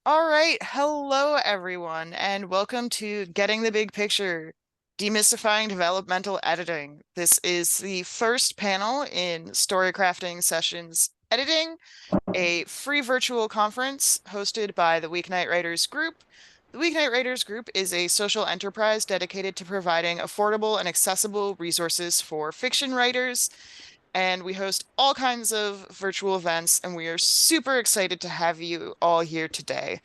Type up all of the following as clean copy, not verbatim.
All right, hello everyone, and welcome to Getting the Big Picture, Demystifying Developmental Editing. This is the first panel in Storycrafting Sessions Editing, a free virtual conference hosted by the Weeknight Writers Group. The Weeknight Writers Group is a social enterprise dedicated to providing affordable and accessible resources for fiction writers, and we host all kinds of virtual events, and we are super excited to have you all here today.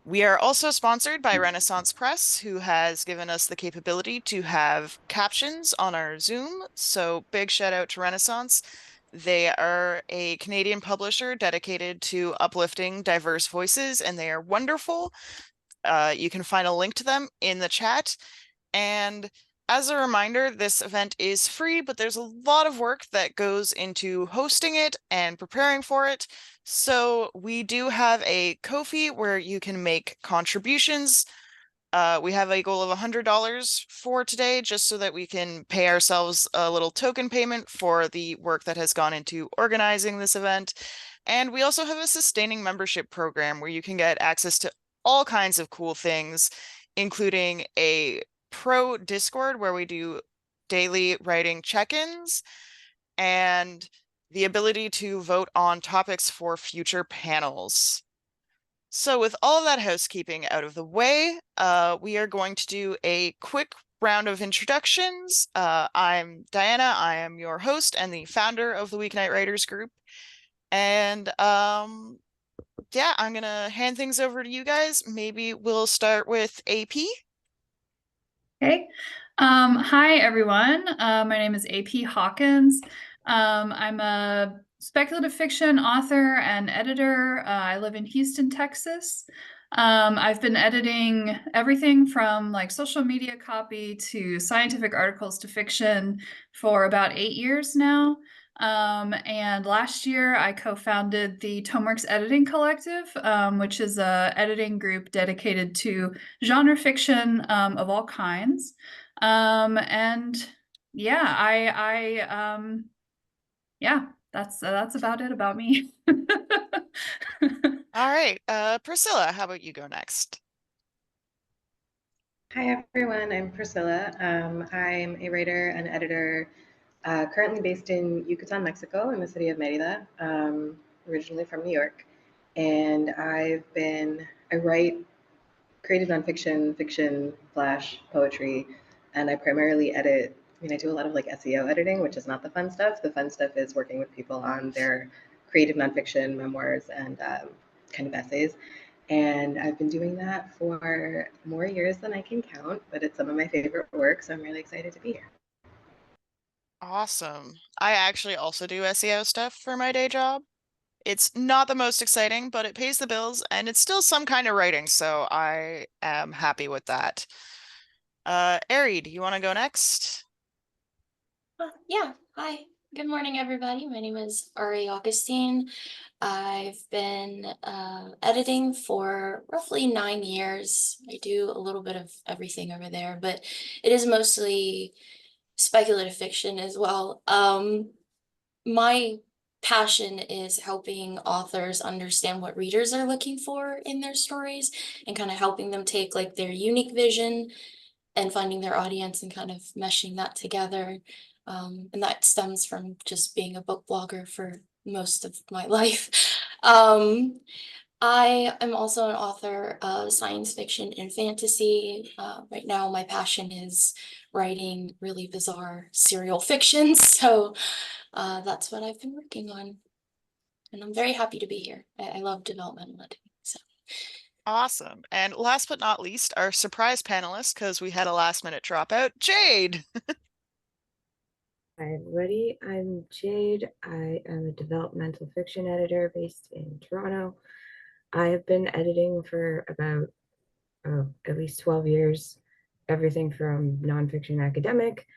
We are also sponsored by Renaissance Press, who has given us the capability to have captions on our Zoom. So big shout out to Renaissance. They are a Canadian publisher dedicated to uplifting diverse voices, and they are wonderful. You can find a link to them in the chat. And as a reminder, this event is free, but there's a lot of work that goes into hosting it and preparing for it. So we do have a Ko-fi where you can make contributions. We have a goal of $100 for today, just so that we can pay ourselves a little token payment for the work that has gone into organizing this event. And we also have a sustaining membership program where you can get access to all kinds of cool things, including a pro Discord where we do daily writing check-ins and the ability to vote on topics for future panels. So with all of that housekeeping out of the way, we are going to do a quick round of introductions. I'm Diana. I am your host and the founder of the Weeknight Writers Group. And yeah, I'm gonna hand things over to you guys. Maybe we'll start with AP. Okay. Hi, everyone. My name is AP Hawkins. I'm a speculative fiction author and editor. I live in Houston, Texas. I've been editing everything from like social media copy to scientific articles to fiction for about 8 years now. And last year I co-founded the Tomeworks Editing Collective, which is a editing group dedicated to genre fiction of all kinds. And yeah, yeah, that's about it about me. All right, Priscilla, how about you go next? Hi everyone, I'm Priscilla. I'm a writer and editor currently based in Yucatan, Mexico, in the city of Merida, originally from New York. And I write creative nonfiction, fiction, flash, poetry, and I primarily edit. I do a lot of like SEO editing, which is not the fun stuff. The fun stuff is working with people on their creative nonfiction, memoirs, and kind of essays. And I've been doing that for more years than I can count, but it's some of my favorite work, so I'm really excited to be here. Awesome. I actually also do SEO stuff for my day job. It's not the most exciting, but it pays the bills and it's still some kind of writing, so I am happy with that. Ari, do you want to go next? Yeah. Hi. Good morning, everybody. My name is Ari Augustine. I've been editing for roughly 9 years. I do a little bit of everything over there, but it is mostly speculative fiction as well. My passion is helping authors understand what readers are looking for in their stories and kind of helping them take like their unique vision and finding their audience and kind of meshing that together. And that stems from just being a book blogger for most of my life. Um, I am also an author of science fiction and fantasy. Right now, my passion is writing really bizarre serial fiction. So that's what I've been working on. And I'm very happy to be here. I love developmental editing. So. Awesome. And last but not least, our surprise panelist, because we had a last minute dropout, Jade. Hi, everybody. I'm Jade. I am a developmental fiction editor based in Toronto. I have been editing for about at least 12 years, everything from nonfiction academic,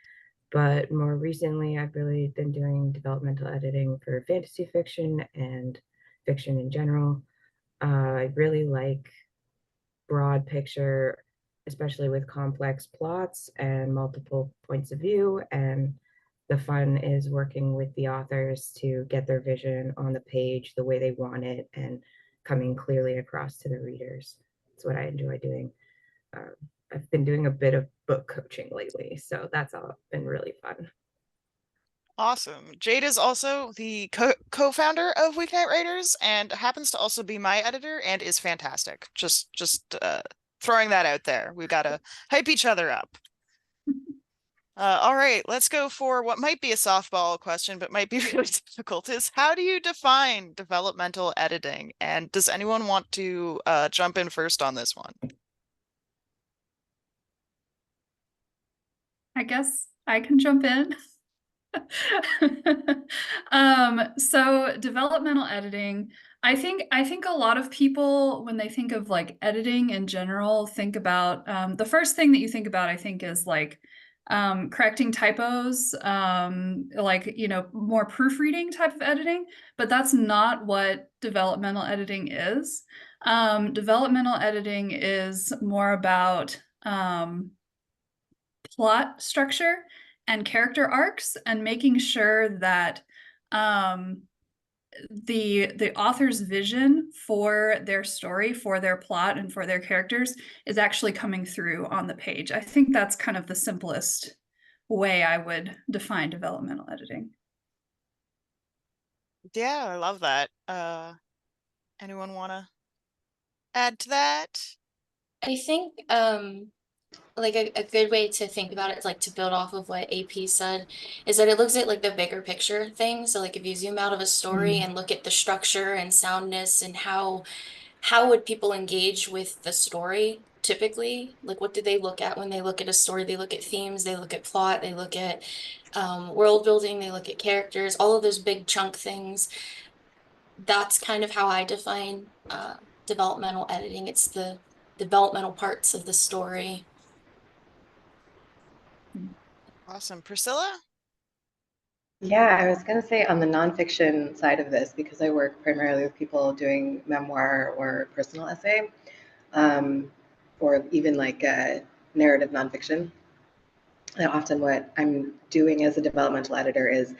but more recently, I've really been doing developmental editing for fantasy fiction and fiction in general. I really like broad picture, especially with complex plots and multiple points of view. And the fun is working with the authors to get their vision on the page the way they want it and coming clearly across to the readers. That's what I enjoy doing. I've been doing a bit of book coaching lately, so that's all been really fun. Awesome. Jade is also the co-founder of Weeknight Writers and happens to also be my editor and is fantastic. Just throwing that out there. We've got to hype each other up. All right, let's go for what might be a softball question, but might be really difficult, is how do you define developmental editing? And does anyone want to jump in first on this one? I guess I can jump in. So developmental editing, I think a lot of people, when they think of like editing in general, think about the first thing that you think about, I think, is like correcting typos, like, you know, more proofreading type of editing, but that's not what developmental editing is. Developmental editing is more about plot structure and character arcs, and making sure that the author's vision for their story, for their plot, and for their characters is actually coming through on the page. I think that's kind of the simplest way I would define developmental editing. Yeah, I love that. Anyone want to add to that? I think like a good way to think about it, like to build off of what AP said, is that it looks at like the bigger picture thing. So like if you zoom out of a story and look at the structure and soundness and how would people engage with the story typically? Like what do they look at when they look at a story? They look at themes, they look at plot, they look at world building, they look at characters, all of those big chunk things. That's kind of how I define developmental editing. It's the developmental parts of the story. Awesome. Priscilla? Yeah, I was going to say on the nonfiction side of this, because I work primarily with people doing memoir or personal essay, um, or even like narrative nonfiction. And often what I'm doing as a developmental editor is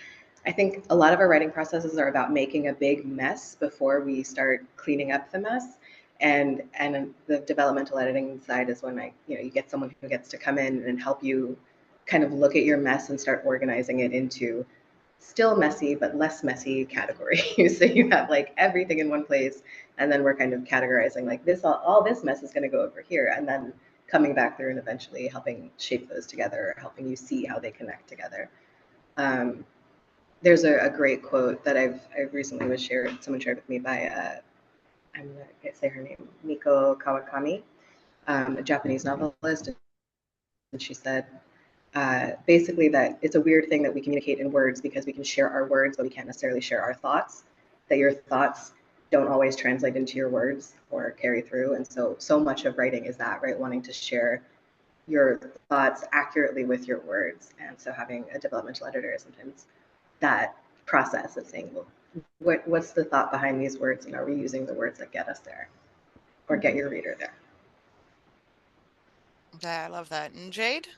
I think a lot of our writing processes are about making a big mess before we start cleaning up the mess. And the developmental editing side is when you get someone who gets to come in and help you kind of look at your mess and start organizing it into still messy but less messy categories. So you have like everything in one place, and then we're kind of categorizing like this, all this mess is going to go over here, and then coming back through and eventually helping shape those together, helping you see how they connect together. There's a great quote that I've recently was shared. Someone shared with me by I'm gonna say her name, Miko Kawakami, a Japanese novelist, and she said basically that it's a weird thing that we communicate in words because we can share our words, but we can't necessarily share our thoughts. That your thoughts don't always translate into your words or carry through, and so much of writing is that, right? Wanting to share your thoughts accurately with your words. And so having a developmental editor is sometimes that process of saying, well, what's the thought behind these words, and are we using the words that get us there or get your reader there? Yeah, I love that. And Jade?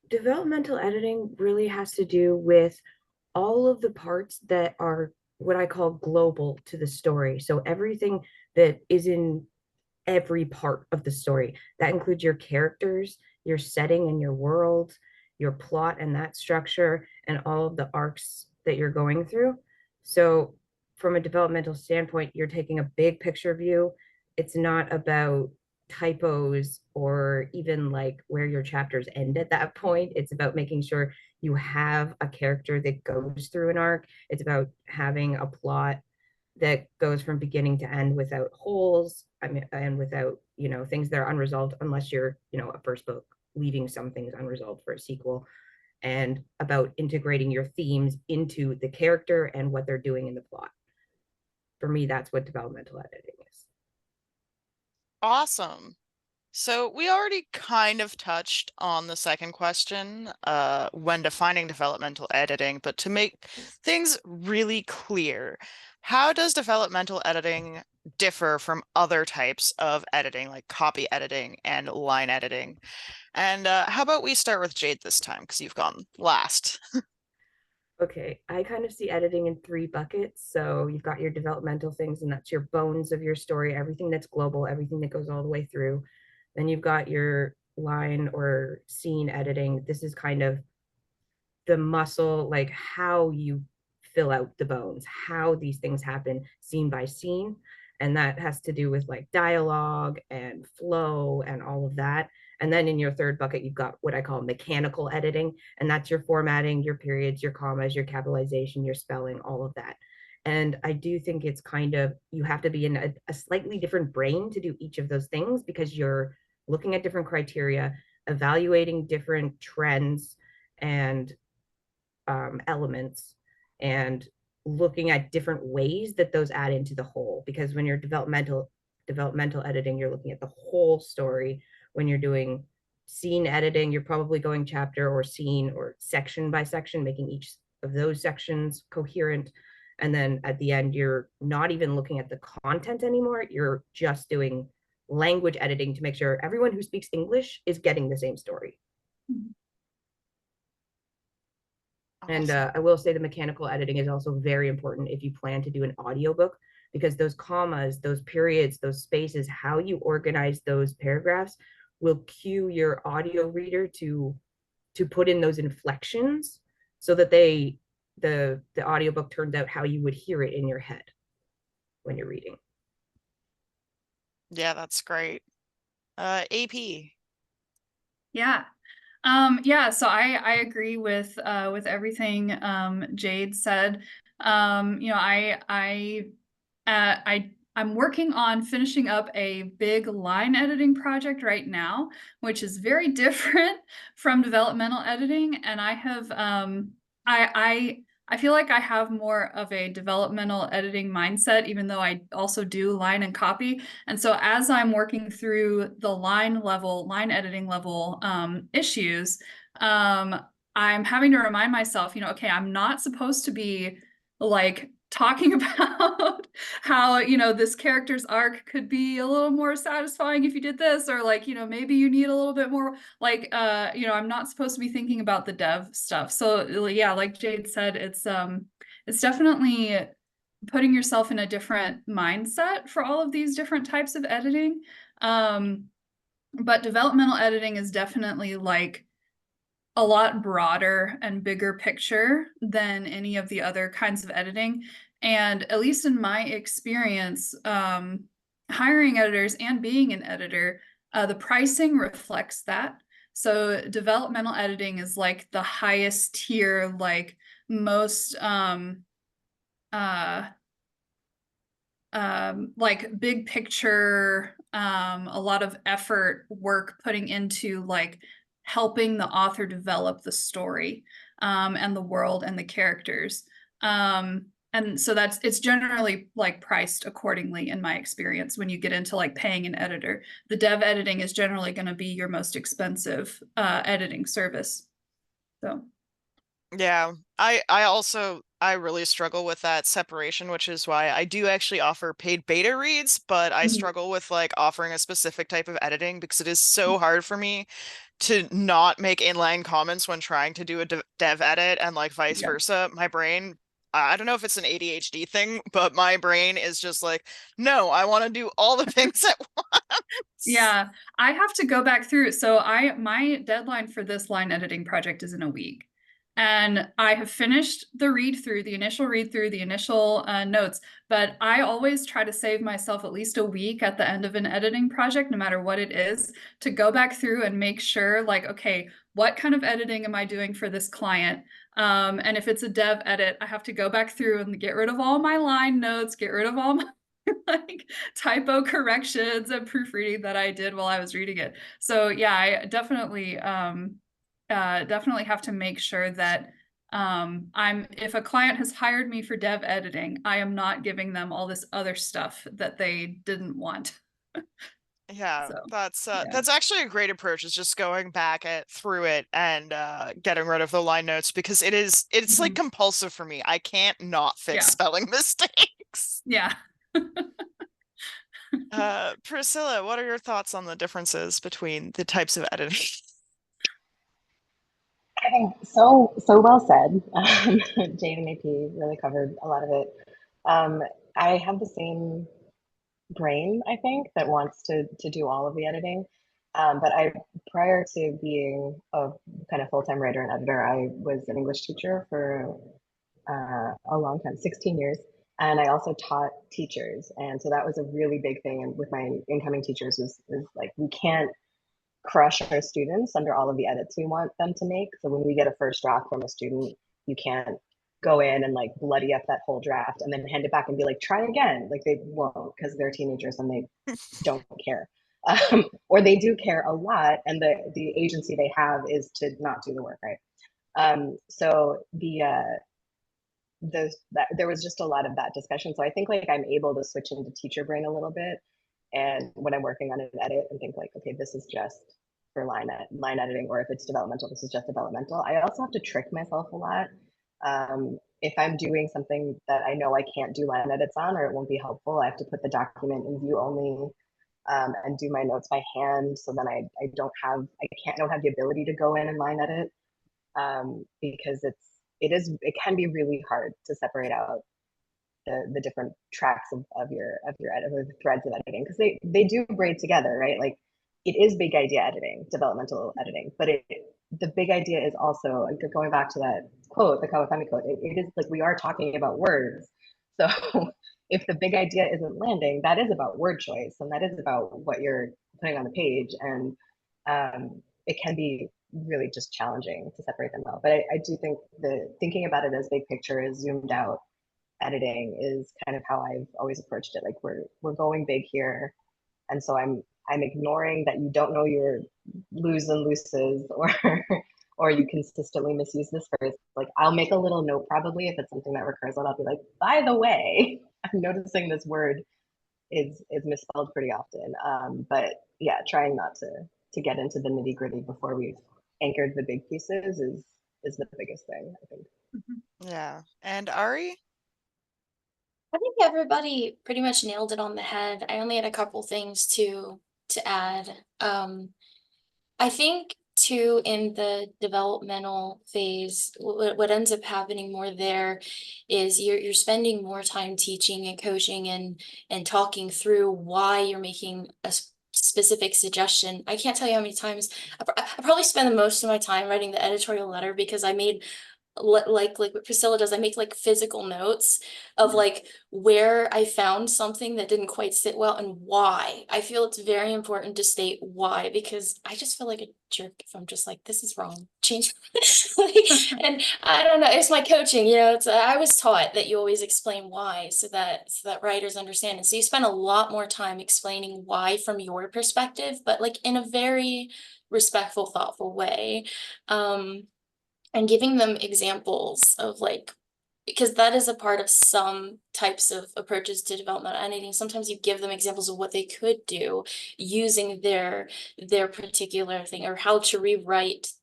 Developmental editing really has to do with all of the parts that are what I call global to the story. So everything that is in every part of the story. That includes your characters, your setting and your world, your plot and that structure, and all of the arcs that you're going through. So, from a developmental standpoint, you're taking a big picture view. It's not about typos or even like where your chapters end at that point. It's about making sure you have a character that goes through an arc. It's about having a plot that goes from beginning to end without holes, I mean, and without, things that are unresolved, unless you're, a first book leaving some things unresolved for a sequel, and about integrating your themes into the character and what they're doing in the plot. For me, that's what developmental editing is. Awesome. So we already kind of touched on the second question when defining developmental editing, but to make things really clear, how does developmental editing differ from other types of editing, like copy editing and line editing? And how about we start with Jade this time, because you've gone last. Okay, I kind of see editing in three buckets. So you've got your developmental things, and that's your bones of your story, everything that's global, everything that goes all the way through. Then you've got your line or scene editing. This is kind of the muscle, like how you fill out the bones, how these things happen scene by scene. And that has to do with like dialogue and flow and all of that. And then in your third bucket, you've got what I call mechanical editing. And that's your formatting, your periods, your commas, your capitalization, your spelling, all of that. And I do think it's kind of, you have to be in a slightly different brain to do each of those things because you're looking at different criteria, evaluating different trends and elements, and looking at different ways that those add into the whole. Because when you're developmental editing, you're looking at the whole story. When you're doing scene editing, you're probably going chapter or scene or section by section, making each of those sections coherent. And then at the end, you're not even looking at the content anymore. You're just doing language editing to make sure everyone who speaks English is getting the same story. And Awesome. I will say the mechanical editing is also very important if you plan to do an audiobook, because those commas, those periods, those spaces, how you organize those paragraphs will cue your audio reader to put in those inflections so that the audiobook turns out how you would hear it in your head when you're reading. Yeah, that's great. AP. Yeah. Yeah, so I agree with everything Jade said. You know, I'm working on finishing up a big line editing project right now, which is very different from developmental editing. And I have I feel like I have more of a developmental editing mindset, even though I also do line and copy. And so as I'm working through the line editing level issues, I'm having to remind myself, you know, okay, I'm not supposed to be like talking about how, you know, this character's arc could be a little more satisfying if you did this, or like, you know, maybe you need a little bit more like, you know, I'm not supposed to be thinking about the dev stuff. So yeah, like Jade said, it's definitely putting yourself in a different mindset for all of these different types of editing. But developmental editing is definitely like a lot broader and bigger picture than any of the other kinds of editing. And at least in my experience, hiring editors and being an editor, the pricing reflects that. So developmental editing is like the highest tier, like most uh, like big picture, a lot of effort work putting into like helping the author develop the story, and the world and the characters. And so it's generally like priced accordingly in my experience when you get into like paying an editor. The dev editing is generally going to be your most expensive editing service. So Yeah, I really struggle with that separation, which is why I do actually offer paid beta reads, but I Mhm. struggle with like offering a specific type of editing because it is so hard for me to not make inline comments when trying to do a dev edit and like vice Yeah. versa. My brain, I don't know if it's an ADHD thing, but my brain is just like, no, I want to do all the things at once. Yeah, I have to go back through. So my deadline for this line editing project is in a week. And I have finished the initial read through, the initial notes, but I always try to save myself at least a week at the end of an editing project, no matter what it is, to go back through and make sure, like, okay, what kind of editing am I doing for this client? And if it's a dev edit, I have to go back through and get rid of all my line notes, get rid of all my like typo corrections and proofreading that I did while I was reading it. So yeah, I definitely have to make sure that if a client has hired me for dev editing, I am not giving them all this other stuff that they didn't want. Yeah, So yeah. that's actually a great approach, is just going back through it and getting rid of the line notes because it's like Mhm. compulsive for me. I can't not fix Yeah. spelling mistakes. Yeah. Priscilla, what are your thoughts on the differences between the types of editing? I think so well said. Jade and AP really covered a lot of it. I have the same brain, I think, that wants to do all of the editing. But prior to being a kind of full-time writer and editor, I was an English teacher for a long time, 16 years. And I also taught teachers. And so that was a really big thing. And with my incoming teachers was like, we can't crush our students under all of the edits we want them to make. So when we get a first draft from a student, you can't go in and like bloody up that whole draft and then hand it back and be like, try again. Like they won't, because they're teenagers and they don't care. Or they do care a lot, and the agency they have is to not do the work, right? So there was just a lot of that discussion. So I think like I'm able to switch into teacher brain a little bit, and when I'm working on an edit and think like, okay, this is just for line editing, or if it's developmental, this is just developmental. I also have to trick myself a lot. If I'm doing something that I know I can't do line edits on, or it won't be helpful, I have to put the document in view only, and do my notes by hand. So then I don't have the ability to go in and line edit, because it can be really hard to separate out the different tracks of your edit, or the threads of editing, because they do braid together, right? Like it is big idea editing, developmental editing, but the big idea is also like, going back to that quote, the Kawakami quote. It is like we are talking about words, so if the big idea isn't landing, that is about word choice, and that is about what you're putting on the page, and it can be really just challenging to separate them out. But I do think the thinking about it as big picture is zoomed out editing is kind of how I've always approached it. Like we're going big here, and so I'm ignoring that you don't know your lose and looses, or or you consistently misuse this phrase. Like I'll make a little note, probably if it's something that recurs, and I'll be like, by the way, I'm noticing this word is misspelled pretty often. But yeah, trying not to get into the nitty gritty before we've anchored the big pieces is the biggest thing, I think. Yeah. And Ari? I think everybody pretty much nailed it on the head. I only had a couple things to add. I think too, in the developmental phase, what ends up happening more there is you're spending more time teaching and coaching and talking through why you're making a specific suggestion. I can't tell you how many times I probably spend the most of my time writing the editorial letter because I made like what Priscilla does, I make like physical notes of like where I found something that didn't quite sit well and why. I feel it's very important to state why, because I just feel like a jerk if I'm just like, this is wrong, change. And I don't know, it's my coaching, it's I was taught that you always explain why so that writers understand. And so you spend a lot more time explaining why from your perspective, but like in a very respectful, thoughtful way. And giving them examples of like, because that is a part of some types of approaches to developmental editing. Sometimes you give them examples of what they could do using their particular thing, or how to rewrite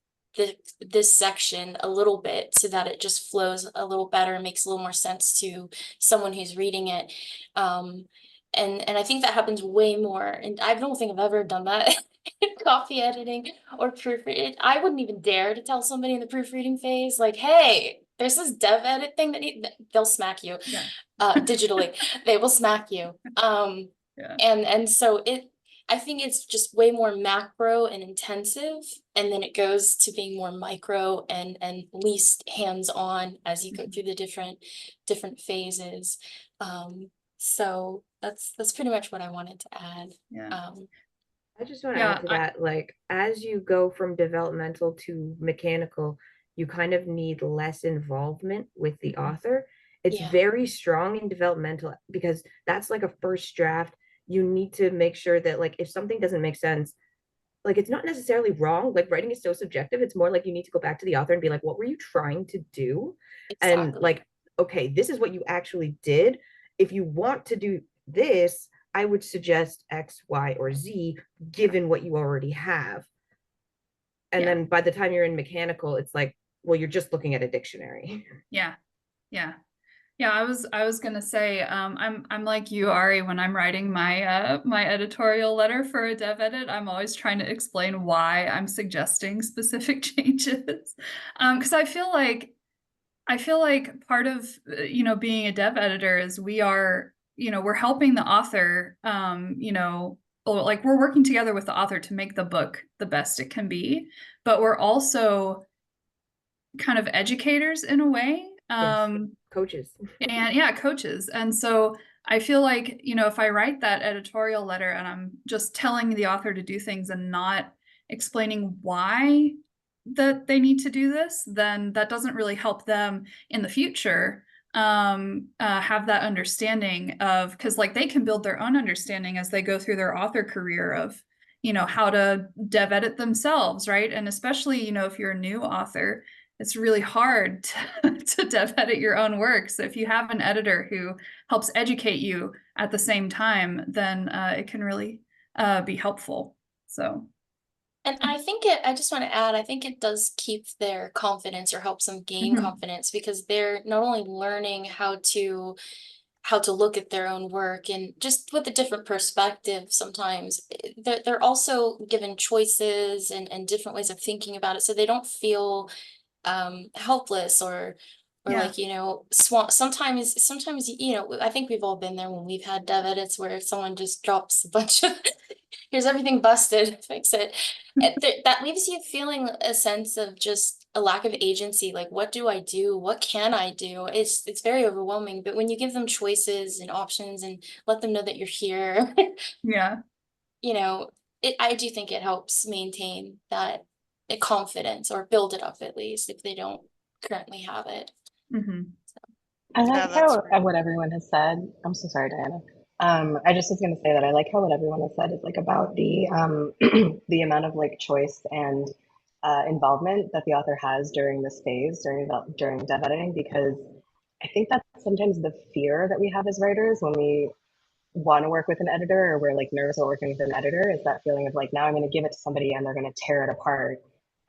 this section a little bit so that it just flows a little better and makes a little more sense to someone who's reading it. And I think that happens way more. And I don't think I've ever done that in copy editing or proofreading. I wouldn't even dare to tell somebody in the proofreading phase, like, hey, there's this dev edit thing they'll smack you. Yeah. Digitally. They will smack you. Yeah. And so I think it's just way more macro and intensive, and then it goes to being more micro and least hands-on as you go through the different phases. So that's pretty much what I wanted to add. Yeah. I just want to Yeah, add to that, like, as you go from developmental to mechanical, you kind of need less involvement with the author. It's Yeah. very strong in developmental because that's like a first draft. You need to make sure that, like, if something doesn't make sense, like, it's not necessarily wrong. Like, writing is so subjective. It's more like you need to go back to the author and be like, what were you trying to do? And, Exactly. like, okay, this is what you actually did. If you want to do this, I would suggest X, Y, or Z, given what you already have. And Yeah. then by the time you're in mechanical, it's like, well, you're just looking at a dictionary. Yeah. Yeah. Yeah, I was gonna say, I'm like you, Ari, when I'm writing my editorial letter for a dev edit, I'm always trying to explain why I'm suggesting specific changes. Because I feel like part of being a dev editor is we're helping the author, or like we're working together with the author to make the book the best it can be, but we're also kind of educators in a way. Yes, coaches. And yeah, coaches. And so I feel like, if I write that editorial letter and I'm just telling the author to do things and not explaining why that they need to do this, then that doesn't really help them in the future have that understanding of, because like they can build their own understanding as they go through their author career of how to dev edit themselves, right? And especially if you're a new author, it's really hard to dev edit your own work. So if you have an editor who helps educate you at the same time, then it can really be helpful. So, And I just want to add, I think it does keep their confidence or helps them gain mhm. confidence because they're not only learning how to look at their own work and just with a different perspective sometimes they're also given choices and different ways of thinking about it so they don't feel helpless or Yeah. like sometimes I think we've all been there when we've had dev edits where someone just drops a bunch of here's everything busted, fix it. That leaves you feeling a sense of just a lack of agency. Like, what do I do? What can I do? It's very overwhelming. But when you give them choices and options and let them know that you're here, Yeah. you know, I do think it helps maintain that confidence or build it up at least if they don't currently have it. Hmm. I Yeah, like that's how great. what everyone has said. I'm so sorry, Diana. I just was going to say that I like how what everyone has said is like about the the amount of like choice and involvement that the author has during this phase during dev editing because I think that's sometimes the fear that we have as writers when we want to work with an editor or we're like nervous about working with an editor is that feeling of like now I'm going to give it to somebody and they're going to tear it apart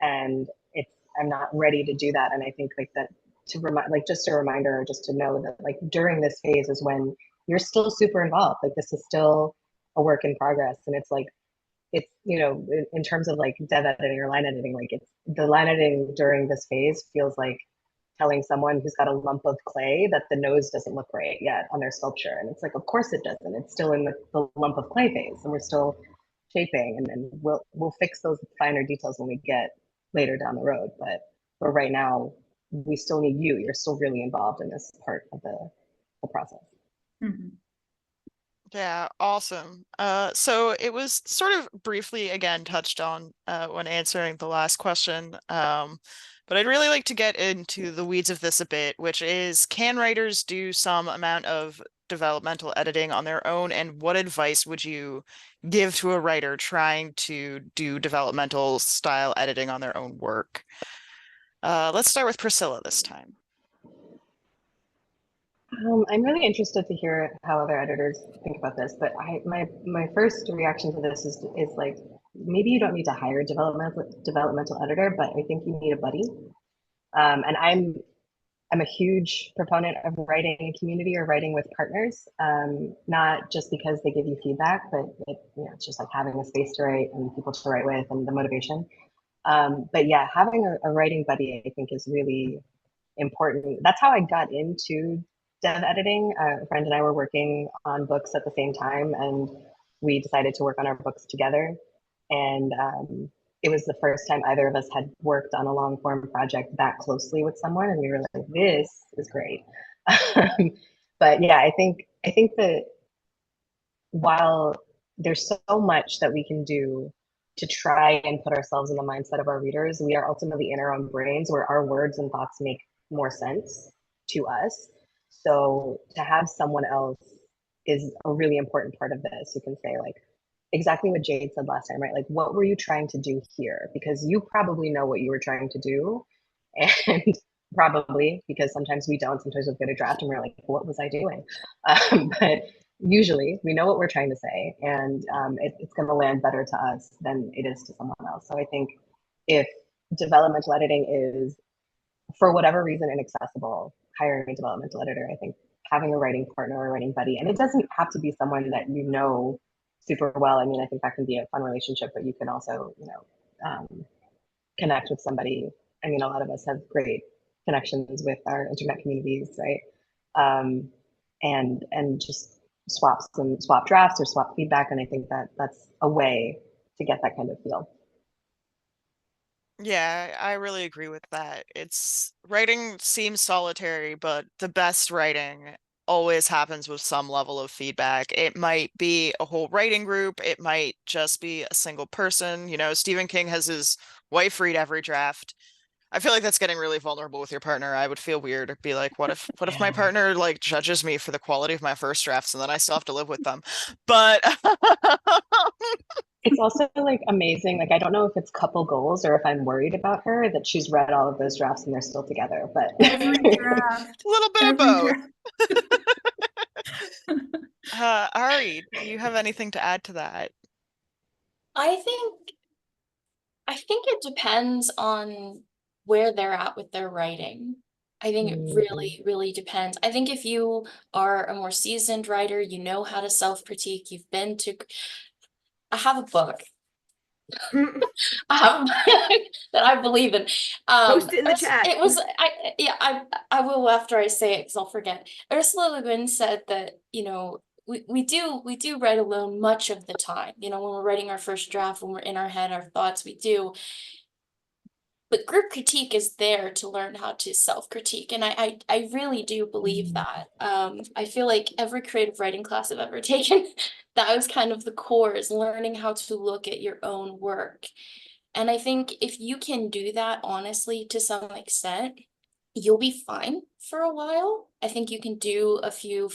and it's I'm not ready to do that and I think like that to remind like just a reminder just to know that like during this phase is when you're still super involved like this is still a work in progress and it's like it's in terms of like dev editing or line editing like it's the line editing during this phase feels like telling someone who's got a lump of clay that the nose doesn't look right yet on their sculpture. And it's like, of course it doesn't. It's still in the lump of clay phase, and we're still shaping, and then we'll fix those finer details when we get later down the road. But for right now, we still need you. You're still really involved in this part of the process. Hmm. Yeah, awesome. So it was sort of briefly again touched on when answering the last question. But I'd really like to get into the weeds of this a bit, which is can writers do some amount of developmental editing on their own, and what advice would you give to a writer trying to do developmental style editing on their own work? Let's start with Priscilla this time. I'm really interested to hear how other editors think about this, but my first reaction to this is like maybe you don't need to hire a developmental editor, but I think you need a buddy. And I'm a huge proponent of writing in community or writing with partners, not just because they give you feedback, but it's just like having a space to write and people to write with and the motivation. But yeah, having a writing buddy, I think, is really important. That's how I got into dev editing. A friend and I were working on books at the same time, and we decided to work on our books together. And it was the first time either of us had worked on a long form project that closely with someone, and we were like, "This is great." But yeah, I think that while there's so much that we can do to try and put ourselves in the mindset of our readers, we are ultimately in our own brains where our words and thoughts make more sense to us. So to have someone else is a really important part of this. You can say, like, exactly what Jade said last time, right? Like, what were you trying to do here? Because you probably know what you were trying to do. And probably because sometimes we don't, sometimes we'll get a draft and we're like, what was I doing? But usually we know what we're trying to say and it's going to land better to us than it is to someone else. So I think if developmental editing is for whatever reason inaccessible, hiring a developmental editor. I think having a writing partner or a writing buddy, and it doesn't have to be someone that you know super well. I mean, I think that can be a fun relationship, but you can also, connect with somebody. I mean, a lot of us have great connections with our internet communities, right? Um, and just swap drafts or swap feedback, and I think that that's a way to get that kind of feel. Yeah, I really agree with that. It's writing seems solitary, but the best writing always happens with some level of feedback. It might be a whole writing group, it might just be a single person. You know, Stephen King has his wife read every draft. I feel like that's getting really vulnerable with your partner. I would feel weird to be like, what if my Yeah. partner like judges me for the quality of my first drafts and then I still have to live with them? But It's also like amazing. Like, I don't know if it's couple goals or if I'm worried about her that she's read all of those drafts and they're still together, but Every draft, a little bit of every both. draft. Ari, do you have anything to add to that? I think it depends on where they're at with their writing. I think it really, really depends. I think if you are a more seasoned writer, you know how to self-critique, you've been to I have a book. I have a book that I believe in. Post it in the chat. It was I will after I say it because I'll forget. Ursula Le Guin said that, we do write alone much of the time. When we're writing our first draft, when we're in our head, our thoughts, we do. But group critique is there to learn how to self-critique. And I really do believe that. I feel like every creative writing class I've ever taken, that was kind of the core, is learning how to look at your own work. And I think if you can do that honestly to some extent, you'll be fine for a while. I think you can do a few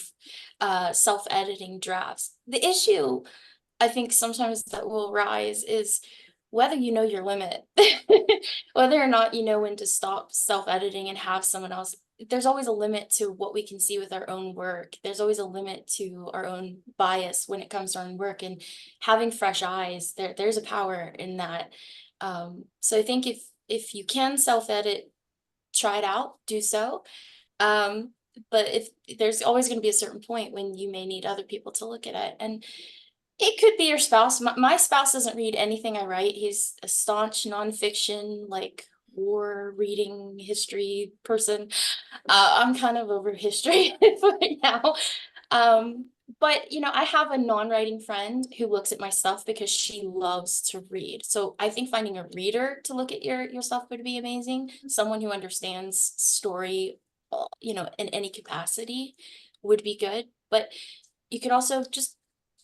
self-editing drafts. The issue I think sometimes that will rise is whether you know your limit, whether or not you know when to stop self-editing and have someone else. There's always a limit to what we can see with our own work. There's always a limit to our own bias when it comes to our own work, and having fresh eyes, there's a power in that. So I think if you can self-edit, try it out, do so. But if there's always going to be a certain point when you may need other people to look at it, and it could be your spouse. My spouse doesn't read anything I write. He's a staunch nonfiction, like war reading history person. I'm kind of over history right now. But I have a non-writing friend who looks at my stuff because she loves to read. So I think finding a reader to look at your stuff would be amazing. Someone who understands story, in any capacity would be good. But you could also just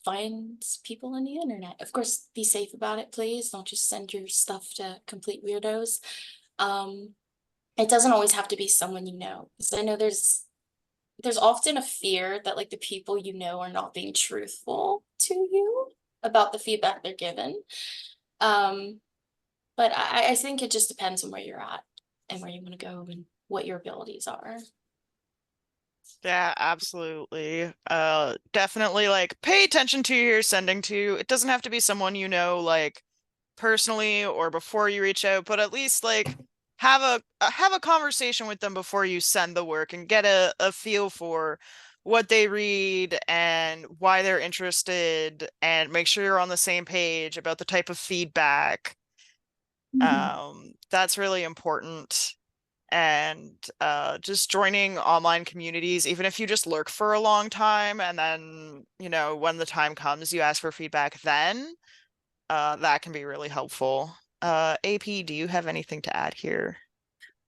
find people on the internet. Of course, be safe about it, please. Don't just send your stuff to complete weirdos. It doesn't always have to be someone you know. Because I know there's often a fear that like the people you know are not being truthful to you about the feedback they're given. But I think it just depends on where you're at and where you want to go and what your abilities are. Yeah, absolutely. Definitely like pay attention to who you're sending to. It doesn't have to be someone you know like personally or before you reach out, but at least like have a conversation with them before you send the work and get a feel for what they read and why they're interested, and make sure you're on the same page about the type of feedback. That's really important. And just joining online communities, even if you just lurk for a long time and then, when the time comes, you ask for feedback then, that can be really helpful. AP, do you have anything to add here?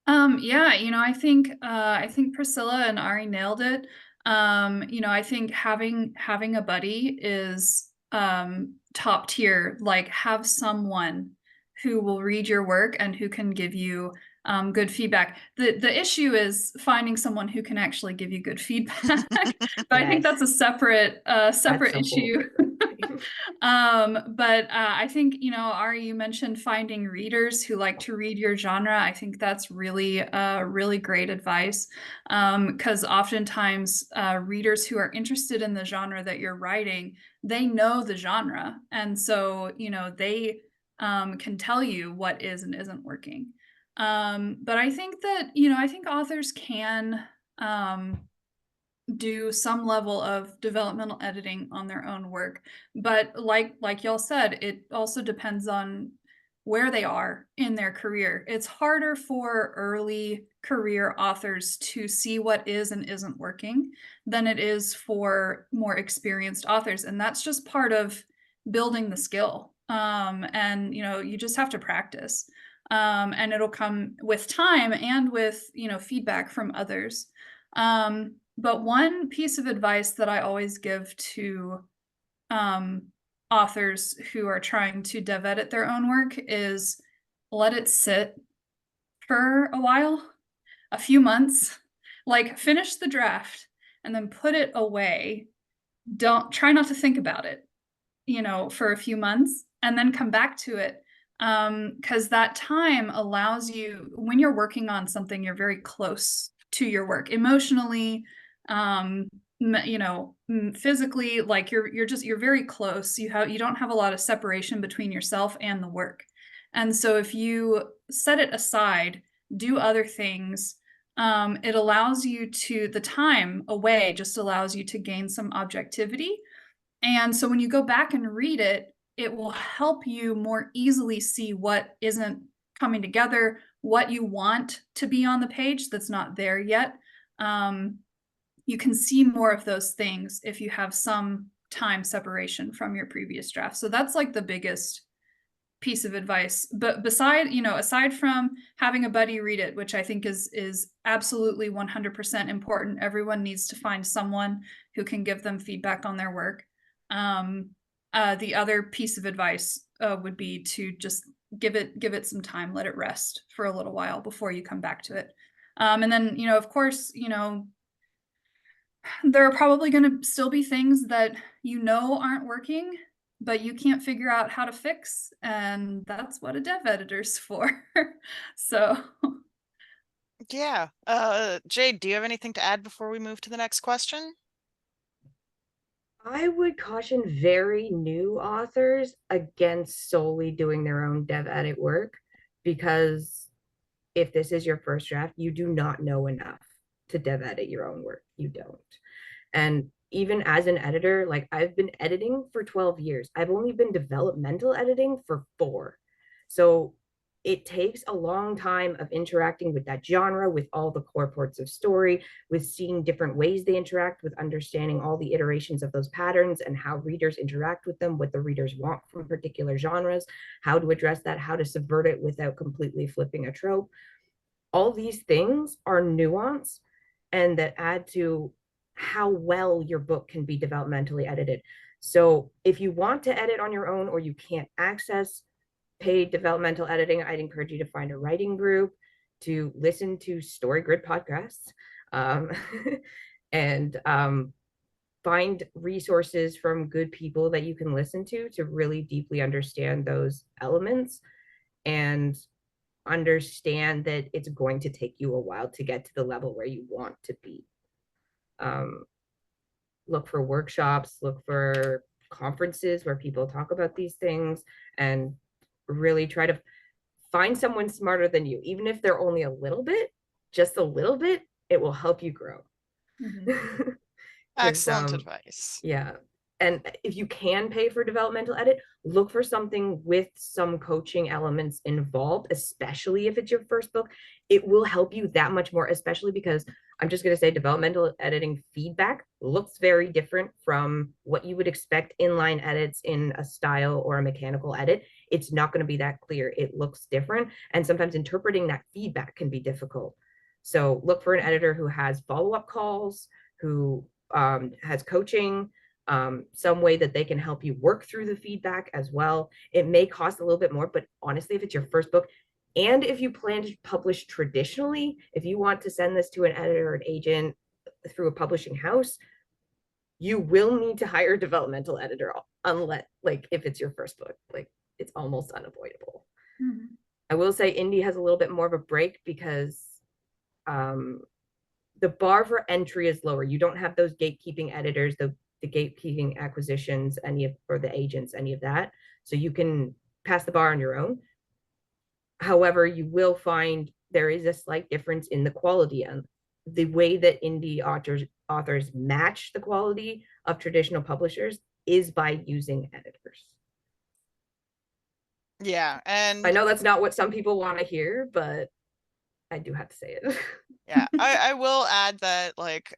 Yeah, I think Priscilla and Ari nailed it. I think having a buddy is top tier. Like, have someone who will read your work and who can give you good feedback. The issue is finding someone who can actually give you good feedback. But I think that's a separate issue. But I think, Ari, you mentioned finding readers who like to read your genre. I think that's really, really great advice. Because oftentimes readers who are interested in the genre that you're writing, they know the genre. And so, they can tell you what is and isn't working. But I think that, I think authors can do some level of developmental editing on their own work. But like y'all said, it also depends on where they are in their career. It's harder for early career authors to see what is and isn't working than it is for more experienced authors. And that's just part of building the skill. And you just have to practice. And it'll come with time and with feedback from others. But one piece of advice that I always give to authors who are trying to dev edit their own work is let it sit for a while, a few months, like finish the draft and then put it away. Don't try not to think about it, for a few months and then come back to it. Because that time allows you, when you're working on something, you're very close to your work emotionally, physically, like you're very close. You don't have a lot of separation between yourself and the work. And so if you set it aside, do other things, it allows you the time away just allows you to gain some objectivity. And so when you go back and read it, it will help you more easily see what isn't coming together, what you want to be on the page that's not there yet. You can see more of those things if you have some time separation from your previous draft. So that's like the biggest piece of advice. But aside from having a buddy read it, which I think is absolutely 100% important, everyone needs to find someone who can give them feedback on their work. The other piece of advice would be to just give it some time, let it rest for a little while before you come back to it. And then, of course, there are probably going to still be things that aren't working, but you can't figure out how to fix, and that's what a dev editor's for. So Yeah. Jade, do you have anything to add before we move to the next question? I would caution very new authors against solely doing their own dev edit work, because if this is your first draft, you do not know enough to dev edit your own work. You don't. And even as an editor, like I've been editing for 12 years. I've only been developmental editing for 4. So it takes a long time of interacting with that genre, with all the core parts of story, with seeing different ways they interact, with understanding all the iterations of those patterns and how readers interact with them, what the readers want from particular genres, how to address that, how to subvert it without completely flipping a trope. All these things are nuance and that add to how well your book can be developmentally edited. So if you want to edit on your own or you can't access paid developmental editing, I'd encourage you to find a writing group, to listen to StoryGrid podcasts, and find resources from good people that you can listen to really deeply understand those elements and understand that it's going to take you a while to get to the level where you want to be. Look for workshops, look for conferences where people talk about these things, and really try to find someone smarter than you. Even if they're only a little bit, just a little bit, it will help you grow. mm-hmm. Excellent advice. Yeah. And if you can pay for developmental edit, look for something with some coaching elements involved, especially if it's your first book. It will help you that much more, especially because I'm just going to say developmental editing feedback looks very different from what you would expect inline edits in a style or a mechanical edit. It's not going to be that clear. It looks different. And sometimes interpreting that feedback can be difficult. So look for an editor who has follow-up calls, who has coaching, some way that they can help you work through the feedback as well. It may cost a little bit more, but honestly, if it's your first book, and if you plan to publish traditionally, if you want to send this to an editor or an agent through a publishing house, you will need to hire a developmental editor, unless, like, if it's your first book, like, it's almost unavoidable. Mm-hmm. I will say indie has a little bit more of a break because the bar for entry is lower. You don't have those gatekeeping editors, the gatekeeping acquisitions, or the agents, any of that. So you can pass the bar on your own. However, you will find there is a slight difference in the quality the way that indie authors match the quality of traditional publishers is by using editors. Yeah, and I know that's not what some people want to hear, but I do have to say it. yeah, I will add that like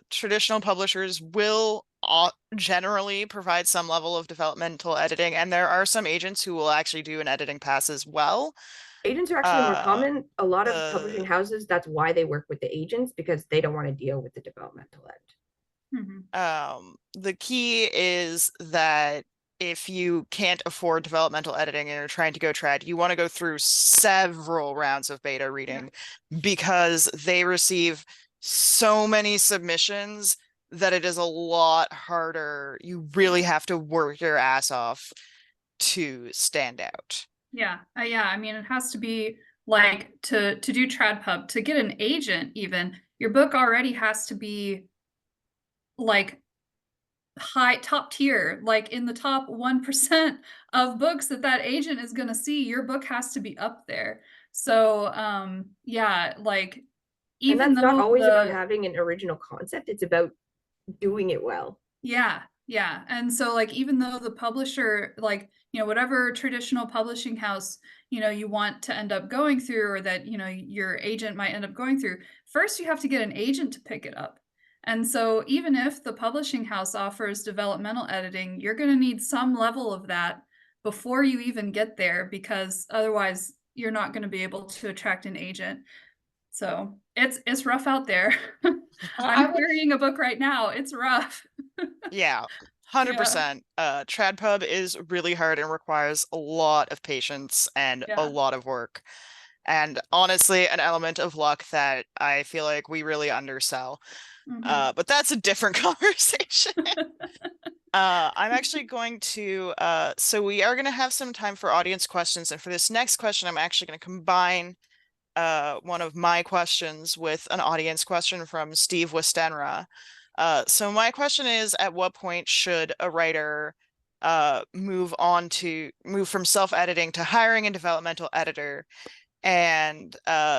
traditional publishers will generally provide some level of developmental editing, and there are some agents who will actually do an editing pass as well. Agents are actually more Uh, common. A lot of publishing the houses, that's why they work with the agents, because they don't want to deal with the developmental end. the key is that if you can't afford developmental editing and you're trying to go trad, you want to go through several rounds of beta reading because they receive so many submissions that it is a lot harder. You really have to work your ass off to stand out. Yeah. Yeah. I mean, it has to be like to do TradPub, to get an agent even, your book already has to be like high top tier, like in the top 1% of books that agent is going to see. Your book has to be up there. So yeah, like And even that's not though always about having an original concept, it's about doing it well. yeah, yeah. And so like even though the publisher, like, you know, whatever traditional publishing house, you know, you want to end up going through, or that, you know, your agent might end up going through, first you have to get an agent to pick it up. And so even if the publishing house offers developmental editing, you're going to need some level of that before you even get there, because otherwise you're not going to be able to attract an agent. So it's rough out there. I I'm would carrying a book right now. It's rough. Yeah, Yeah. 100%. TradPub is really hard and requires a lot of patience and a Yeah. lot of work. And honestly, an element of luck that I feel like we really undersell. Mhm. But that's a different conversation. I'm actually going to, so we are going to have some time for audience questions. And for this next question, I'm actually going to combine one of my questions with an audience question from Steve Westenra. So my question is, at what point should a writer move from self-editing to hiring a developmental editor? And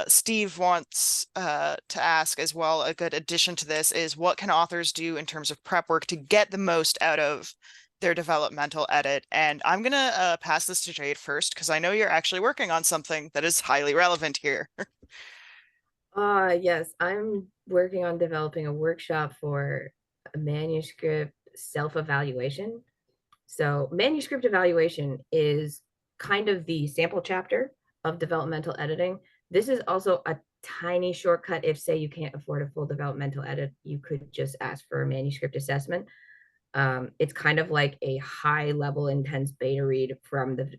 Steve wants to ask as well, a good addition to this is, what can authors do in terms of prep work to get the most out of their developmental edit? And I'm going to pass this to Jade first, because I know you're actually working on something that is highly relevant here. Yes, I'm working on developing a workshop for a manuscript self-evaluation. So manuscript evaluation is kind of the sample chapter of developmental editing. This is also a tiny shortcut. If, say, you can't afford a full developmental edit, you could just ask for a manuscript assessment. It's kind of like a high level intense beta read from the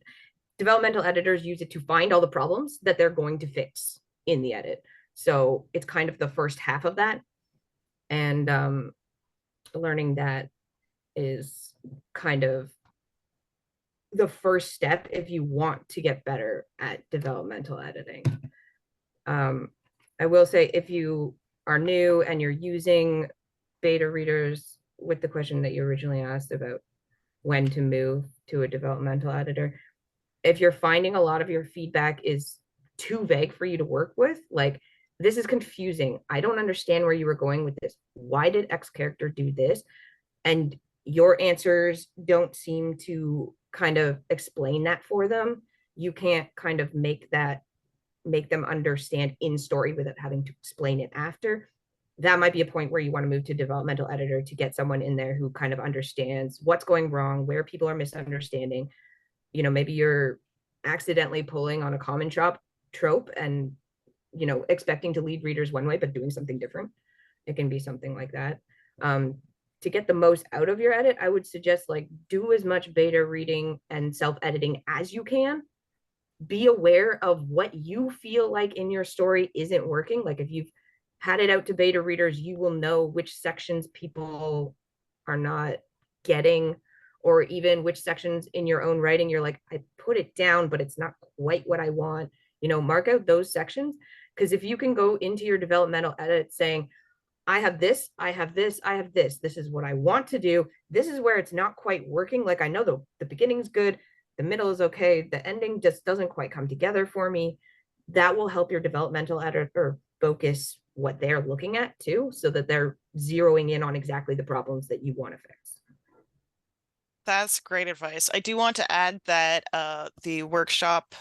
developmental editors. Use it to find all the problems that they're going to fix in the edit. So it's kind of the first half of that. And learning that is kind of the first step if you want to get better at developmental editing. I will say, if you are new and you're using beta readers, with the question that you originally asked about when to move to a developmental editor, if you're finding a lot of your feedback is too vague for you to work with, like, this is confusing, I don't understand where you were going with this, why did X character do this, and your answers don't seem to kind of explain that for them, you can't kind of make them understand in story without having to explain it after. That might be a point where you want to move to developmental editor to get someone in there who kind of understands what's going wrong, where people are misunderstanding. You know, maybe you're accidentally pulling on a common trope and, you know, expecting to lead readers one way but doing something different. It can be something like that. To get the most out of your edit, I would suggest, like, do as much beta reading and self-editing as you can. Be aware of what you feel like in your story isn't working. Like, if you've had it out to beta readers, you will know which sections people are not getting, or even which sections in your own writing you're like, I put it down but it's not quite what I want. You know, mark out those sections, because if you can go into your developmental edit saying, I have this, I have this, I have this, this is what I want to do, this is where it's not quite working, like, I know the beginning's good, the middle is okay, the ending just doesn't quite come together for me, that will help your developmental editor focus what they're looking at too, so that they're zeroing in on exactly the problems that you want to fix. That's great advice. I do want to add that the workshop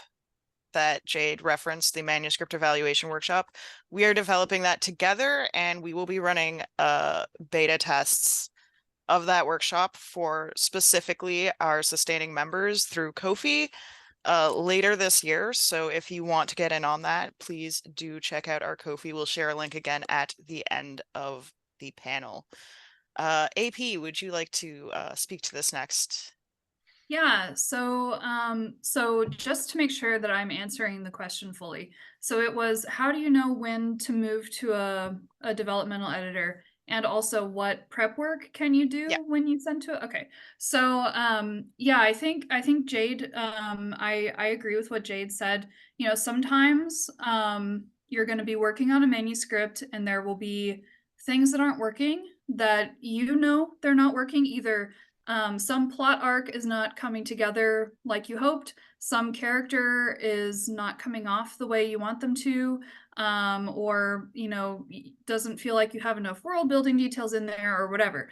that Jade referenced, the manuscript evaluation workshop, we are developing that together, and we will be running beta tests of that workshop for specifically our sustaining members through Ko-fi later this year. So if you want to get in on that, please do check out our Ko-fi. We'll share a link again at the end of the panel. AP, would you like to speak to this next? Yeah, so just to make sure that I'm answering the question fully. So it was, how do you know when to move to a developmental editor? And also, what prep work can you Yeah. do when you send to it? Okay. So yeah, I think Jade, I agree with what Jade said. You know, sometimes you're going to be working on a manuscript and there will be things that aren't working, that you know they're not working either. Some plot arc is not coming together like you hoped. Some character is not coming off the way you want them to, or, you know, doesn't feel like you have enough world building details in there or whatever.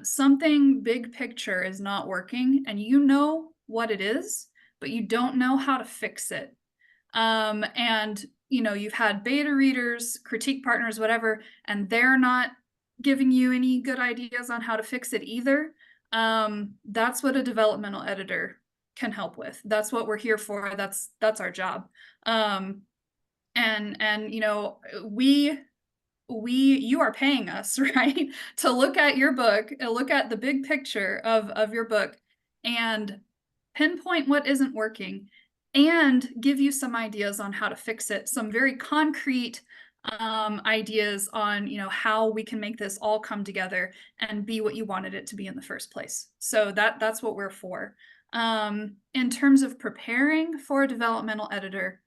Something big picture is not working and you know what it is, but you don't know how to fix it. And, you know, you've had beta readers, critique partners, whatever, and they're not giving you any good ideas on how to fix it either. That's what a developmental editor can help with. That's what we're here for. That's our job. And you know, you are paying us, right, to look at your book, look at the big picture of your book and pinpoint what isn't working and give you some ideas on how to fix it, some very concrete ideas on, you know, how we can make this all come together and be what you wanted it to be in the first place. So that's what we're for. In terms of preparing for a developmental editor,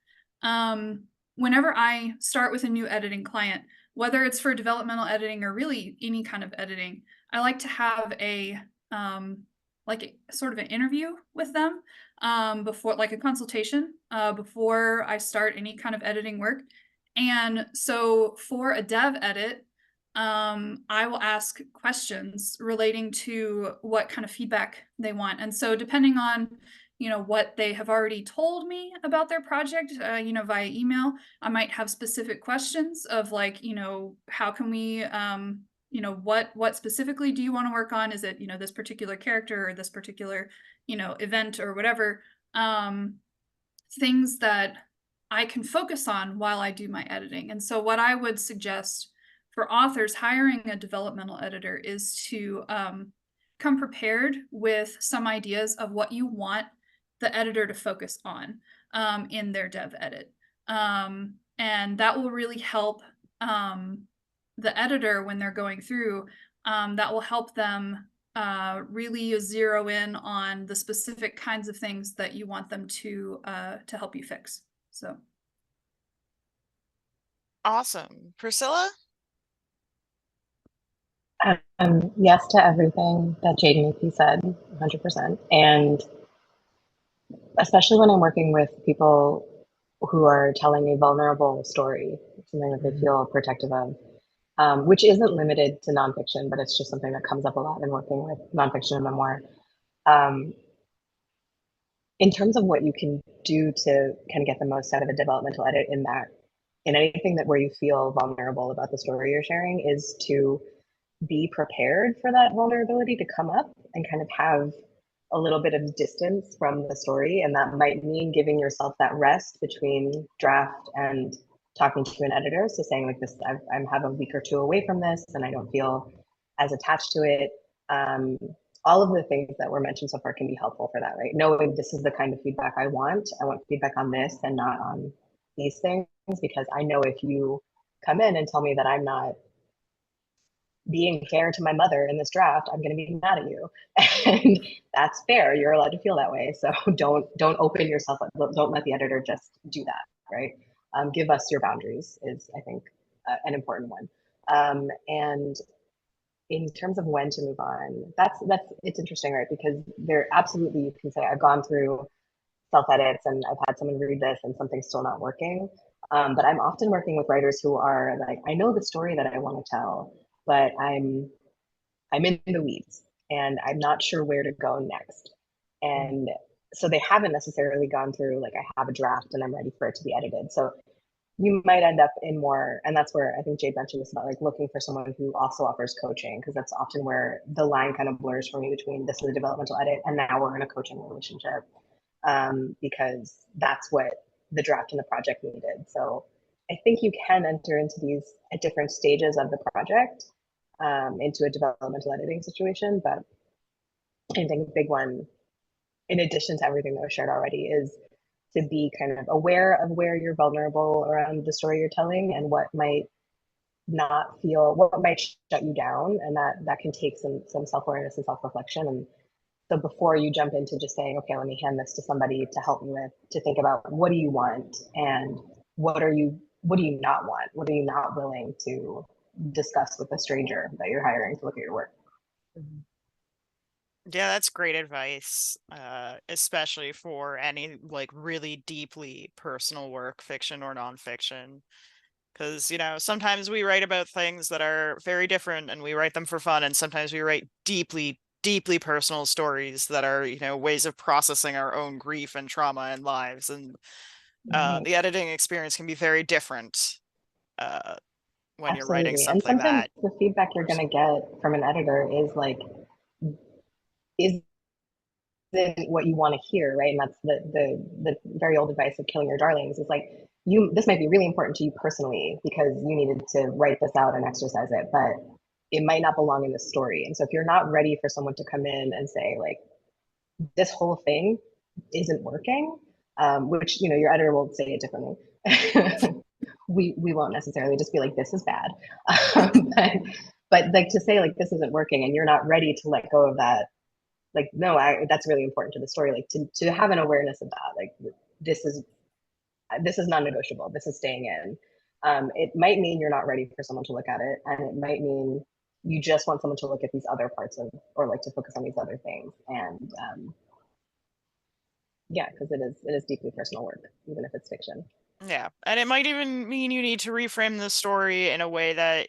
whenever I start with a new editing client, whether it's for developmental editing or really any kind of editing, I like to have a sort of an interview with them before, like a consultation before I start any kind of editing work. And so for a dev edit, I will ask questions relating to what kind of feedback they want. And so depending on, you know, what they have already told me about their project, you know, via email, I might have specific questions of like, you know, how can we, you know, what specifically do you want to work on? Is it, you know, this particular character or this particular, you know, event or whatever? Things that I can focus on while I do my editing. And so what I would suggest for authors hiring a developmental editor is to come prepared with some ideas of what you want the editor to focus on in their dev edit. And that will really help the editor when they're going through. That will help them really zero in on the specific kinds of things that you want them to help you fix. So Awesome. Priscilla? Yes to everything that Jade and AP said, 100%. And especially when I'm working with people who are telling a vulnerable story, something that they feel protective of, which isn't limited to nonfiction, but it's just something that comes up a lot in working with nonfiction and memoir. In terms of what you can do to kind of get the most out of a developmental edit in that, in anything that where you feel vulnerable about the story you're sharing, is to be prepared for that vulnerability to come up and kind of have a little bit of distance from the story. And that might mean giving yourself that rest between draft and talking to an editor. So saying like this, I'm have a week or two away from this and I don't feel as attached to it. All of the things that were mentioned so far can be helpful for that, right? Knowing this is the kind of feedback I want feedback on this and not on these things, because I know if you come in and tell me that I'm not being fair to my mother in this draft, I'm going to be mad at you. And that's fair. You're allowed to feel that way. So don't open yourself up. Don't let the editor just do that, right? Give us your boundaries is, I think, an important one. And in terms of when to move on, it's interesting, right? Because there absolutely, you can say, I've gone through self-edits and I've had someone read this and something's still not working. But I'm often working with writers who are like, I know the story that I want to tell, but I'm in the weeds and I'm not sure where to go next. And so they haven't necessarily gone through like, I have a draft and I'm ready for it to be edited. So you might end up in more, and that's where I think Jade mentioned this about like looking for someone who also offers coaching, because that's often where the line kind of blurs for me between this is a developmental edit and now we're in a coaching relationship, because that's what the draft and the project needed. So I think you can enter into these at different stages of the project, into a developmental editing situation. But I think a big one, in addition to everything that was shared already, is to be kind of aware of where you're vulnerable around the story you're telling and what might shut you down, and that can take some self-awareness and self-reflection. And so before you jump into just saying, okay, let me hand this to somebody to help me with, to think about what do you want and what do you not want, what are you not willing to discuss with a stranger that you're hiring to look at your work. Yeah, that's great advice, especially for any like really deeply personal work, fiction or nonfiction. Because, sometimes we write about things that are very different and we write them for fun. And sometimes we write deeply, deeply personal stories that are, ways of processing our own grief and trauma and lives. And the editing experience can be very different when you're writing Absolutely. And something sometimes that. the feedback you're going to get from an editor is like, is what you want to hear, right? And that's the very old advice of killing your darlings, is like, this might be really important to you personally because you needed to write this out and exercise it, but it might not belong in the story. And so if you're not ready for someone to come in and say like, this whole thing isn't working, which your editor will say it differently. we won't necessarily just be like, this is bad, but like to say like this isn't working and you're not ready to let go of that, like, no, that's really important to the story, like to have an awareness of that, like this is non-negotiable, this is staying in. It might mean you're not ready for someone to look at it, and it might mean you just want someone to look at these other parts of, or like to focus on these other things. And yeah, because it is deeply personal work, even if it's fiction. Yeah, and it might even mean you need to reframe the story in a way that,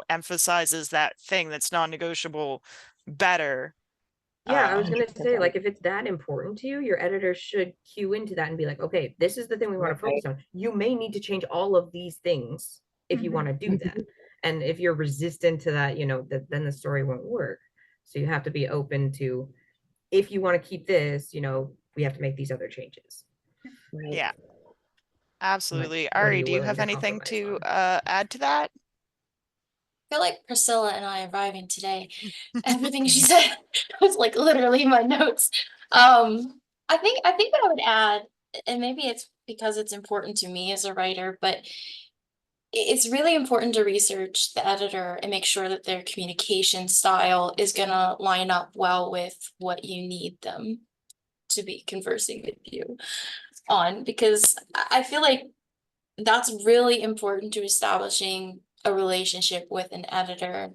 emphasizes that thing that's non-negotiable better. Yeah, I was going to 100%. say, like, if it's that important to you, your editor should cue into that and be like, okay, this is the thing we want to focus on. You may need to change all of these things if you want to do that. And if you're resistant to that, then the story won't work. So you have to be open to, if you want to keep this, we have to make these other changes. Right. Yeah, absolutely. What are Ari, you do you willing have to anything compromise to on? add to that? I feel like Priscilla and I arriving today. Everything she said was like literally my notes. I think what I would add, and maybe it's because it's important to me as a writer, but it's really important to research the editor and make sure that their communication style is gonna line up well with what you need them to be conversing with you on, because I feel like that's really important to establishing a relationship with an editor.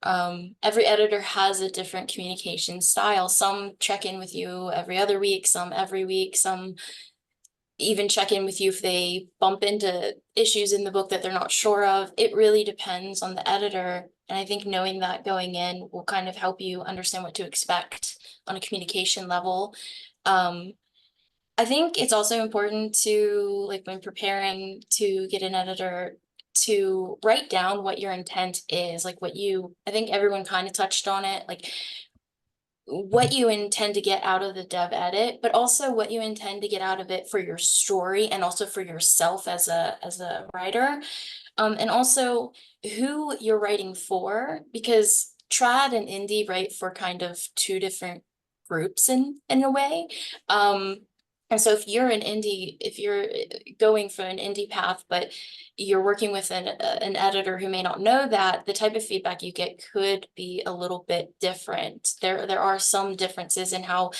Every editor has a different communication style. Some check in with you every other week, some every week, some even check in with you if they bump into issues in the book that they're not sure of. It really depends on the editor. And I think knowing that going in will kind of help you understand what to expect on a communication level. I think it's also important to, like, when preparing to get an editor, to write down what your intent is, like I think everyone kind of touched on it, like what you intend to get out of the dev edit, but also what you intend to get out of it for your story and also for yourself as a writer. And also who you're writing for, because trad and indie write for kind of two different groups in a way. And so if you're going for an indie path, but you're working with an editor who may not know that, the type of feedback you get could be a little bit different. There are some differences in how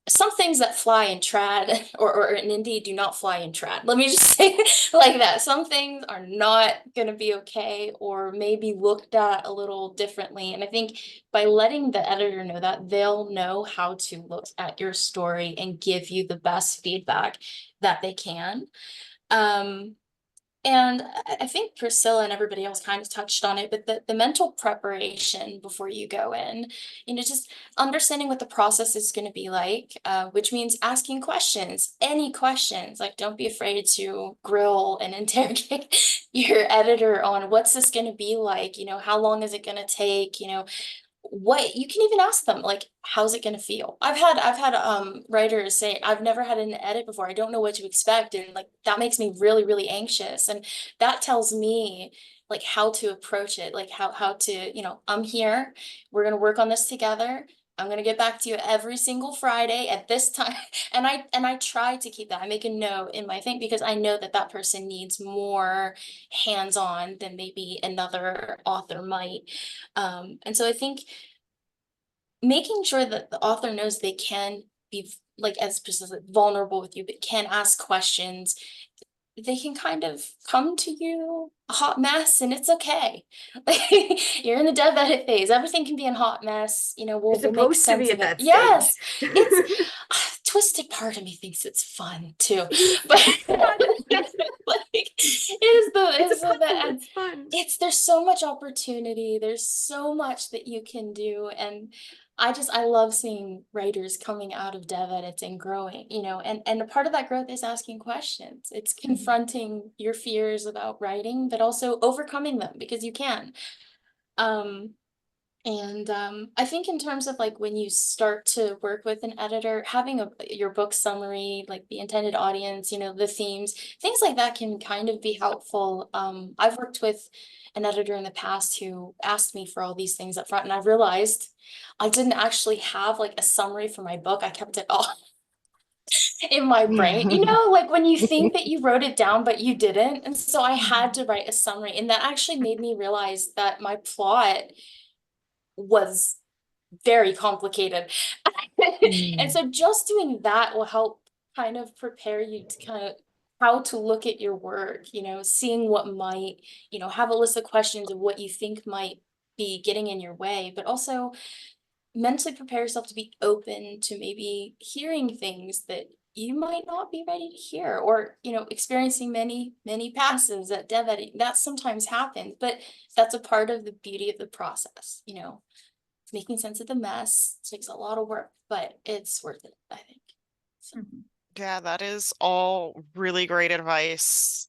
some things that fly in trad or in indie do not fly in trad. Let me just say it like that. Some things are not going to be okay or maybe looked at a little differently. And I think by letting the editor know that, they'll know how to look at your story and give you the best feedback that they can. And I think Priscilla and everybody else kind of touched on it, but the mental preparation before you go in, just understanding what the process is going to be like, which means asking questions, any questions. Like, don't be afraid to grill and interrogate your editor on what's this going to be like, how long is it going to take, what you can even ask them, like, how's it going to feel? I've had writers say, I've never had an edit before, I don't know what to expect, and like that makes me really, really anxious, and that tells me like how to approach it, like how to, I'm here, we're going to work on this together, I'm going to get back to you every single Friday at this time. And I try to keep that. I make a note in my thing because I know that that person needs more hands-on than maybe another author might. And so I think making sure that the author knows they can be, like, as Priscilla, vulnerable with you, but can ask questions. They can kind of come to you a hot mess, and it's okay. You're in the dev edit phase. Everything can be a hot mess. We'll It's make supposed to sense be of at it. that Yes, stage. it's twisted part of me thinks it's fun too, but like It's a puzzle. and It's fun. there's so much opportunity. There's so much that you can do, and I love seeing writers coming out of dev edits and growing, and a part of that growth is asking questions. It's confronting your fears about writing, but also overcoming them because you can. And I think in terms of like when you start to work with an editor, having your book summary, like the intended audience, the themes, things like that can kind of be helpful. I've worked with an editor in the past who asked me for all these things up front, and I realized I didn't actually have like a summary for my book. I kept it all in my brain, like when you think that you wrote it down, but you didn't. And so I had to write a summary, and that actually made me realize that my plot was very complicated. And so just doing that will help kind of prepare you to kind of how to look at your work, seeing what might, have a list of questions of what you think might be getting in your way, but also mentally prepare yourself to be open to maybe hearing things that you might not be ready to hear, or experiencing many passes at dev editing. That sometimes happens, but that's a part of the beauty of the process. Making sense of the mess takes a lot of work, but it's worth it, I think. So. Yeah, that is all really great advice.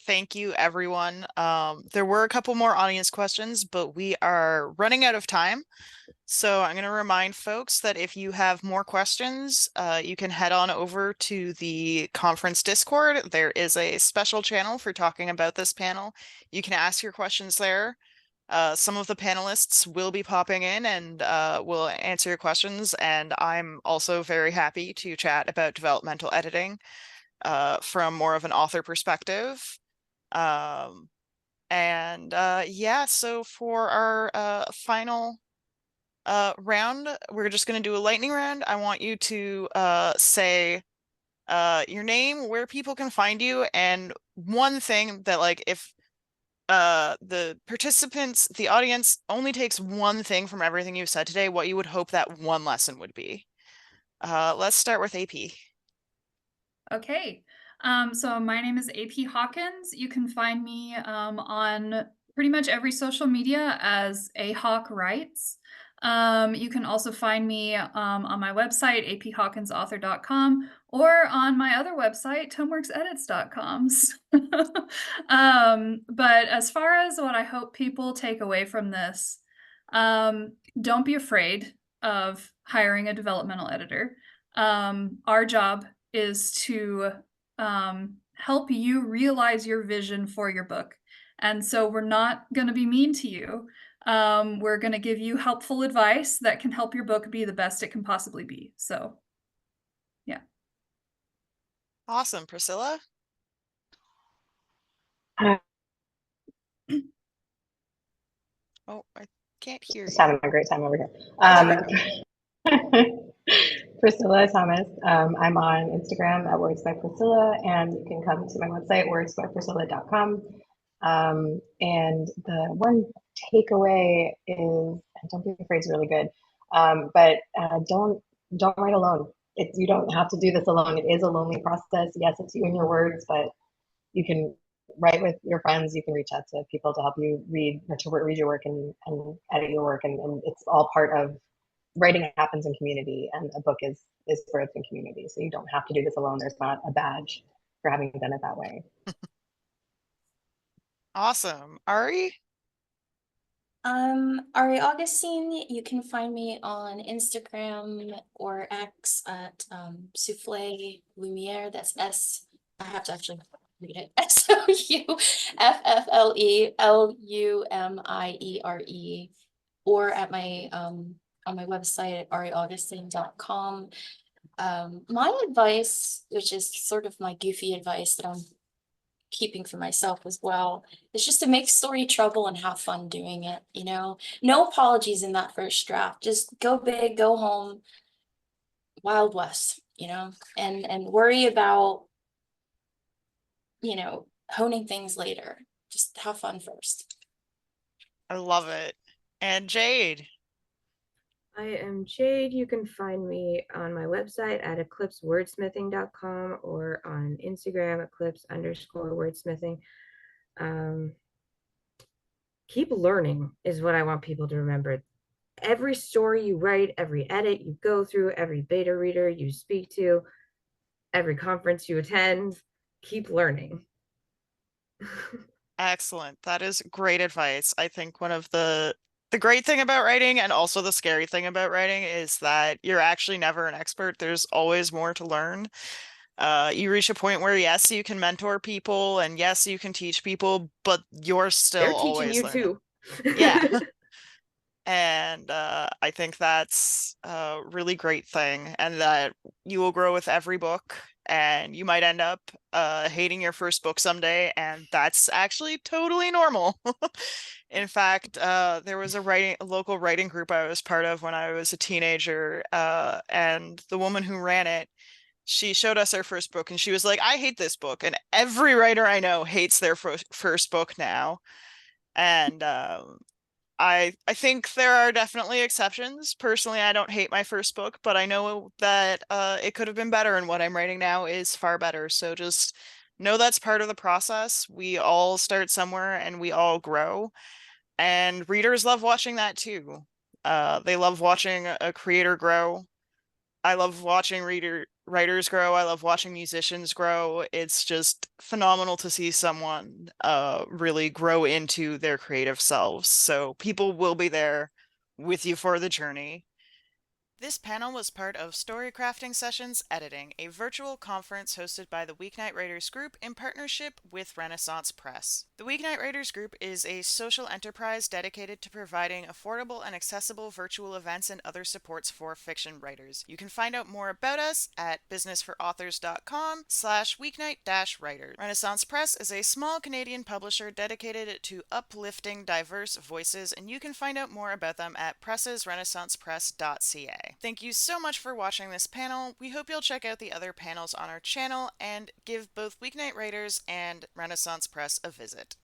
Thank you, everyone. There were a couple more audience questions, but we are running out of time. So I'm going to remind folks that if you have more questions, you can head on over to the conference Discord. There is a special channel for talking about this panel. You can ask your questions there. Some of the panelists will be popping in and will answer your questions, and I'm also very happy to chat about developmental editing from more of an author perspective. Yeah, so for our final round, we're just going to do a lightning round. I want you to say your name, where people can find you, and one thing that, like, if the participants, the audience only takes one thing from everything you've said today, what you would hope that one lesson would be. Let's start with AP. Okay. So my name is AP Hawkins. You can find me on pretty much every social media as ahawk writes. You can also find me on my website, aphawkinsauthor.com, or on my other website, tomeworksedits.com. But as far as what I hope people take away from this, don't be afraid of hiring a developmental editor. Our job is to help you realize your vision for your book. And so we're not going to be mean to you. We're going to give you helpful advice that can help your book be the best it can possibly be. So, yeah. Awesome. Priscilla? Oh, I can't hear Just you. having a great time over here. Oh, there we go. Priscilla Thomas. I'm on Instagram at Words by Priscilla, and you can come to my website, wordsbypriscilla.com. And the one takeaway is, and don't be afraid, it's really good, but don't write alone. You don't have to do this alone. It is a lonely process. Yes, it's you and your words, but you can write with your friends. You can reach out to people to help you read your work and edit your work, and it's all part of writing happens in community, and a book is birthed in community. So you don't have to do this alone. There's not a badge for having done it that way. Awesome. Ari? Ari Augustine, you can find me on Instagram or X at Souffle Lumiere. That's S. I have to actually read it. SOUFFLELUMIERE, or at my on my website at ariaugustine.com. My advice, which is sort of my goofy advice that I'm keeping for myself as well, is just to make story trouble and have fun doing it. No apologies in that first draft. Just go big, go home, Wild West, and worry about honing things later. Just have fun first. I love it. And Jade? I am Jade. You can find me on my website at eclipsewordsmithing.com or on Instagram, eclipse_wordsmithing. Keep learning is what I want people to remember. Every story you write, every edit you go through, every beta reader you speak to, every conference you attend, keep learning. Excellent. That is great advice. I think one of the great thing about writing, and also the scary thing about writing, is that you're actually never an expert. There's always more to learn. You reach a point where, yes, you can mentor people, and yes, you can teach people, but you're still They're teaching always you learning. too. Yeah. And I think that's a really great thing, and that you will grow with every book, and you might end up hating your first book someday, and that's actually totally normal. In fact, there was a local writing group I was part of when I was a teenager, and the woman who ran it, she showed us her first book, and she was like, "I hate this book," and every writer I know hates their first book now. And I think there are definitely exceptions. Personally, I don't hate my first book, but I know that it could have been better, and what I'm writing now is far better. So just know that's part of the process. We all start somewhere and we all grow, and readers love watching that too. They love watching a creator grow. I love watching writers grow. I love watching musicians grow. It's just phenomenal to see someone really grow into their creative selves. So people will be there with you for the journey. This panel was part of Storycrafting Sessions Editing, a virtual conference hosted by the Weeknight Writers Group in partnership with Renaissance Press. The Weeknight Writers Group is a social enterprise dedicated to providing affordable and accessible virtual events and other supports for fiction writers. You can find out more about us at businessforauthors.com/weeknight-writer. Renaissance Press is a small Canadian publisher dedicated to uplifting diverse voices, and you can find out more about them at pressesrenaissancepress.ca. Thank you so much for watching this panel. We hope you'll check out the other panels on our channel and give both Weeknight Writers and Renaissance Press a visit.